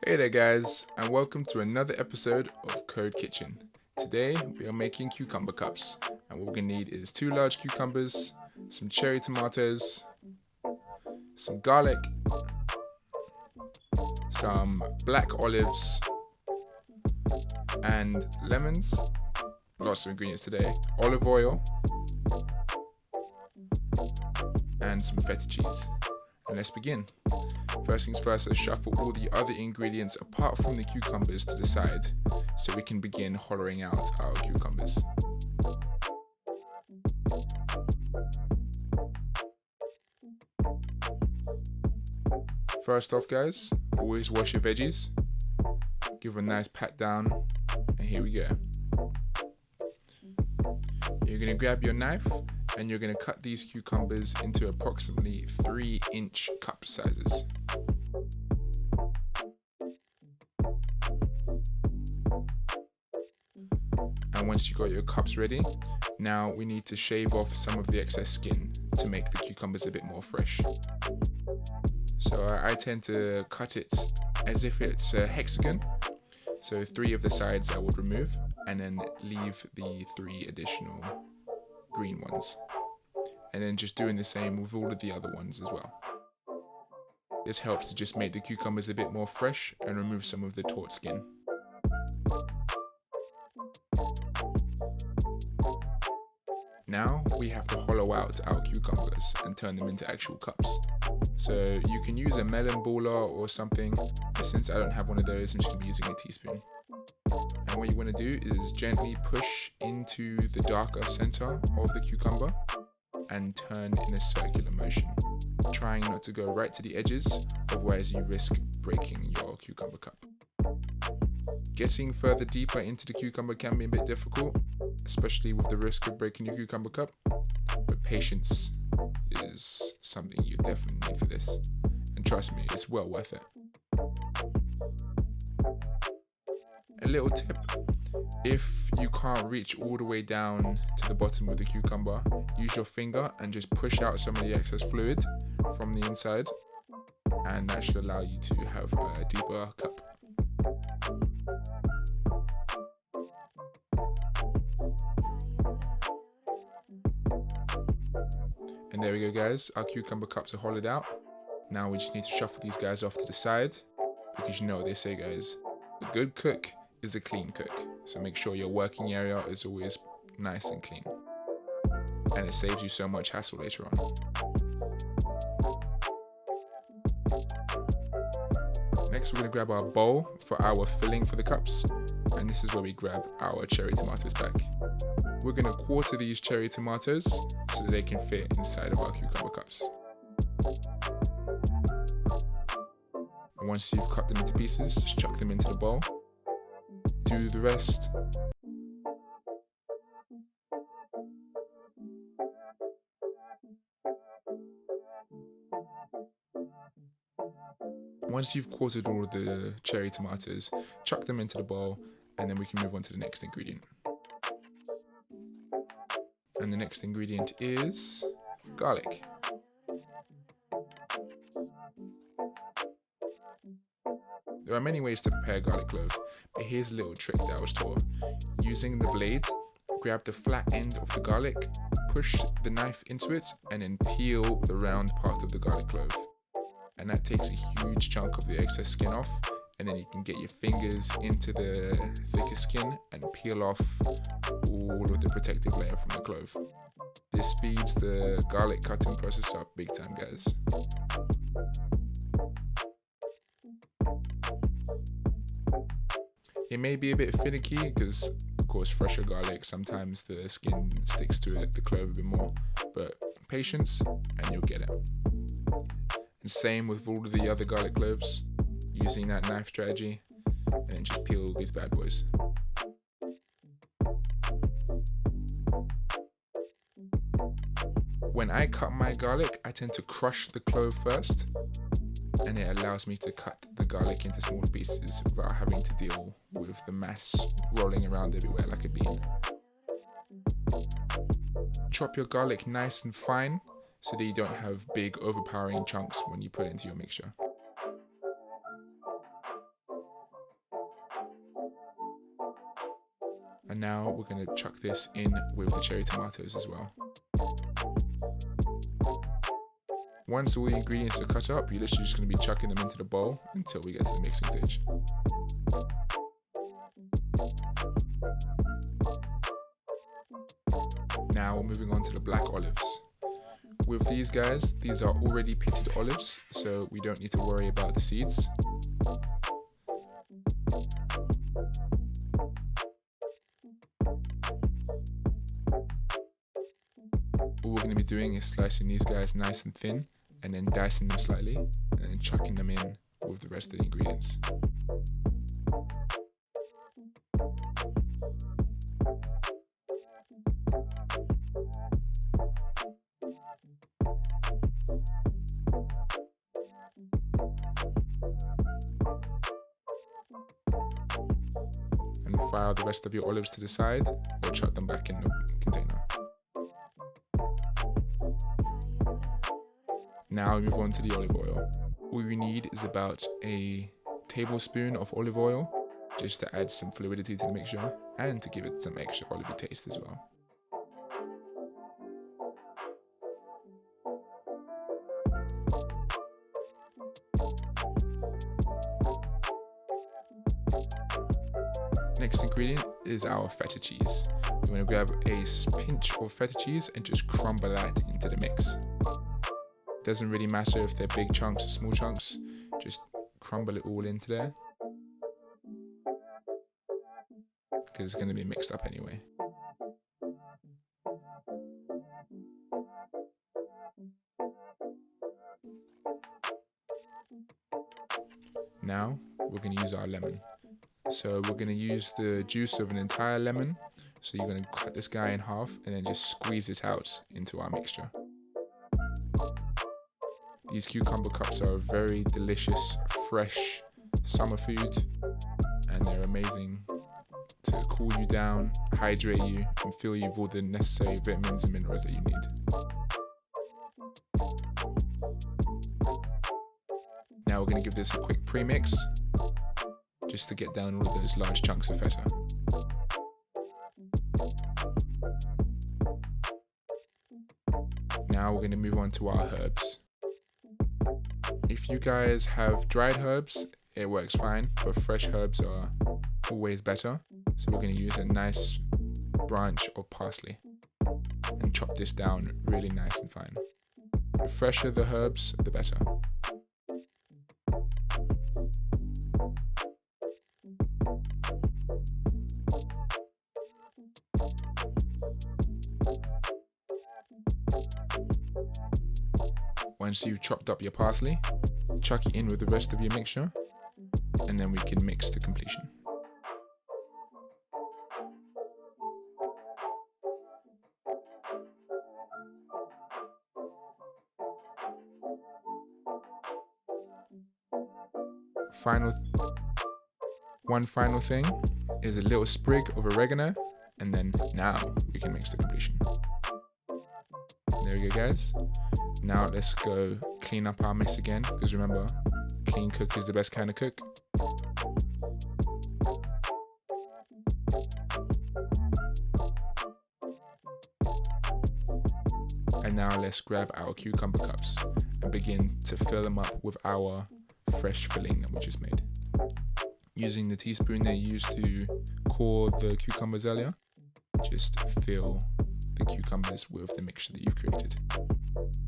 Hey there guys, and welcome to another episode of Code Kitchen. Today we are making cucumber cups, and what we're going to need is 2 large cucumbers, some cherry tomatoes, some garlic, some black olives, and lemons, lots of ingredients today, olive oil, and some feta cheese. And let's begin. First things first, let's shuffle all the other ingredients apart from the cucumbers to the side so we can begin hollowing out our cucumbers. First off guys, always wash your veggies, give them a nice pat down, and here we go. You're going to grab your knife and you're going to cut these cucumbers into approximately 3-inch cup sizes. And once you've got your cups ready, now we need to shave off some of the excess skin to make the cucumbers a bit more fresh. So I tend to cut it as if it's a hexagon. So 3 of the sides I would remove and then leave the 3 additional green ones. And then just doing the same with all of the other ones as well. This helps to just make the cucumbers a bit more fresh and remove some of the taut skin. Now we have to hollow out our cucumbers and turn them into actual cups. So you can use a melon baller or something, but since I don't have one of those, I'm just going to be using a teaspoon. And what you want to do is gently push into the darker center of the cucumber and turn in a circular motion, trying not to go right to the edges, otherwise you risk breaking your cucumber cup. Getting further deeper into the cucumber can be a bit difficult, especially with the risk of breaking your cucumber cup, but patience is something you definitely need for this, and trust me, it's well worth it. A little tip: if you can't reach all the way down to the bottom of the cucumber, use your finger and just push out some of the excess fluid from the inside, and that should allow you to have a deeper cup. And there we go guys, our cucumber cups are hollowed out. Now we just need to shuffle these guys off to the side, because you know what they say guys, a good cook is a clean cook. So make sure your working area is always nice and clean. And it saves you so much hassle later on. Next we're going to grab our bowl for our filling for the cups. And this is where we grab our cherry tomatoes back. We're going to quarter these cherry tomatoes so that they can fit inside of our cucumber cups. And once you've cut them into pieces, just chuck them into the bowl. Do the rest. Once you've quartered all of the cherry tomatoes, chuck them into the bowl, and then we can move on to the next ingredient. And the next ingredient is garlic. There are many ways to prepare garlic clove, but here's a little trick that I was taught. Using the blade, grab the flat end of the garlic, push the knife into it, and then peel the round part of the garlic clove. And that takes a huge chunk of the excess skin off, and then you can get your fingers into the thicker skin and peel off all of the protective layer from the clove. This speeds the garlic cutting process up big time guys. It may be a bit finicky because, of course, fresher garlic, sometimes the skin sticks to it, the clove a bit more, but patience and you'll get it. And same with all of the other garlic cloves, using that knife strategy, and then just peel these bad boys. When I cut my garlic, I tend to crush the clove first, and it allows me to cut the garlic into smaller pieces without having to deal with the mass rolling around everywhere like a bean. Chop your garlic nice and fine so that you don't have big overpowering chunks when you put it into your mixture. And now we're going to chuck this in with the cherry tomatoes as well. Once all the ingredients are cut up, you're literally just going to be chucking them into the bowl until we get to the mixing stage. Now we're moving on to the black olives. With these guys, these are already pitted olives, so we don't need to worry about the seeds. All we're going to be doing is slicing these guys nice and thin, and then dicing them slightly, and then chucking them in with the rest of the ingredients. And file the rest of your olives to the side, or chuck them back in the container. Now we move on to the olive oil. All you need is about a tablespoon of olive oil, just to add some fluidity to the mixture and to give it some extra olivey taste as well. Next ingredient is our feta cheese. We're going to grab a pinch of feta cheese and just crumble that into the mix. Doesn't really matter if they're big chunks or small chunks, just crumble it all into there, because it's going to be mixed up anyway. Now we're going to use our lemon. So we're going to use the juice of an entire lemon. So you're going to cut this guy in half and then just squeeze it out into our mixture. These cucumber cups are a very delicious, fresh summer food, and they're amazing to cool you down, hydrate you, and fill you with all the necessary vitamins and minerals that you need. Now we're going to give this a quick pre-mix, just to get down all of those large chunks of feta. Now we're going to move on to our herbs. If you guys have dried herbs, it works fine, but fresh herbs are always better. So we're going to use a nice branch of parsley and chop this down really nice and fine. The fresher the herbs, the better. Once you've chopped up your parsley, chuck it in with the rest of your mixture, and then we can mix to completion. One final thing is a little sprig of oregano, and then now we can mix to completion. There we go, guys. Now let's go clean up our mess again, because remember, clean cook is the best kind of cook. And now let's grab our cucumber cups and begin to fill them up with our fresh filling that we just made. Using the teaspoon they used to core the cucumbers earlier, just fill the cucumbers with the mixture that you've created.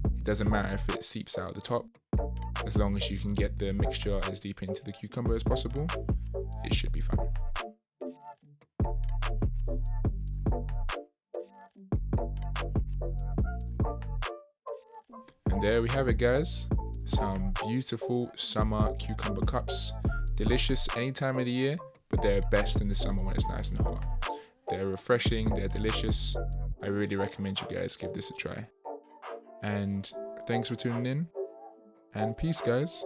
It doesn't matter if it seeps out the top, as long as you can get the mixture as deep into the cucumber as possible, it should be fine. And there we have it, guys. Some beautiful summer cucumber cups. Delicious any time of the year, but they're best in the summer when it's nice and hot. They're refreshing, they're delicious. I really recommend you guys give this a try. And thanks for tuning in, and peace, guys.